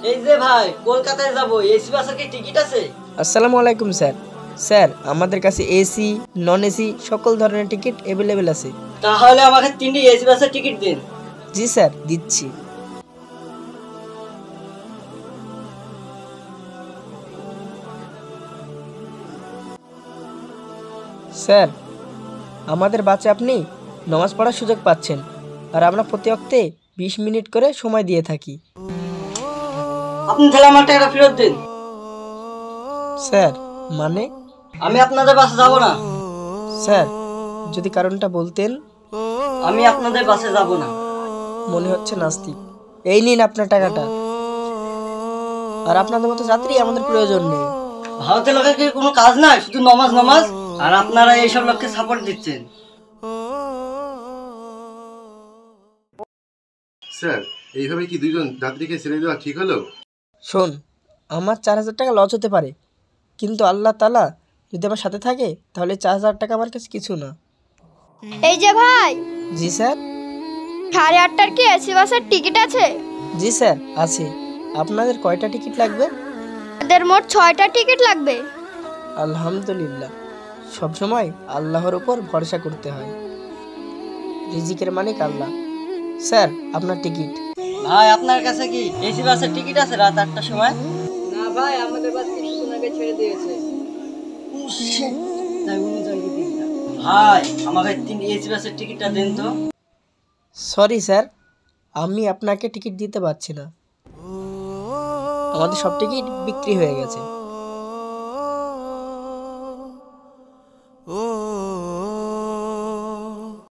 এই যে ভাই, কলকাতায় যাব, এসি বাসের কি টিকিট আছে? আসসালামু আলাইকুম স্যার। স্যার, আমাদের কাছে এসি, নন এসি সকল ধরনের টিকিট অ্যাভেলেবেল আছে। তাহলে আমাকে 3টি এসি বাসের টিকিট দিন। জি স্যার, দিচ্ছি। স্যার, আমাদের বাসে আপনি নামাজ পড়ার সুযোগ পাচ্ছেন, আর আমরা প্রতি অক্টে 20 মিনিট করে সময় দিয়ে থাকি। আপনি তাহলে আমার টাকাটা ফেরত দিন। স্যার, মানে? আমি আপনাদের বাসে যাব না। স্যার, যদি কারণটা বলতেন। আমি আপনাদের বাসে যাব না। মনে হচ্ছে নাস্তিক। এই নিন আপনার টাকাটা। আর আপনাদের মতো যাত্রী আমাদের প্রয়োজন নেই। ভারতের লোকের কি কোনো কাজ নাই, শুধু নমাজ নমাজ, আর আপনারা এইসব লোককে সাপোর্ট দিচ্ছেন। স্যার, এইভাবে কি দুইজন যাত্রীকে ছেড়ে দেওয়া ঠিক হলো? শোন, আমার 4000 টাকা লস হতে পারে, কিন্তু আল্লাহ তাআলা যদি আমার সাথে থাকে তাহলে 4000 টাকা আমার কাছে কিছু না। এই যে ভাই, জি স্যার। 8:30টার কি এসি বাসের টিকিট আছে? জি স্যার, আছে। আপনাদের কয়টা টিকিট লাগবে? আমাদের মোট 6টা টিকিট লাগবে। আলহামদুলিল্লাহ, সবসময় আল্লাহর উপর ভরসা করতে হয়। রিজিকের মালিক আল্লাহ। স্যার, আপনার টিকিট। ভাই, আপনার কাছে কি এসি বাসের টিকিট আছে রাত 8টার সময়? না ভাই, আমাদের বাস কিছুক্ষণ আগে ছেড়ে দিয়েছে। ভাই, আমাকে 3টি এসি বাসের টিকিটটা দেন তো। সরি স্যার, আমি আপনাকে টিকিট দিতে পারছি না। আমাদের সব টিকিট বিক্রি হয়ে গেছে।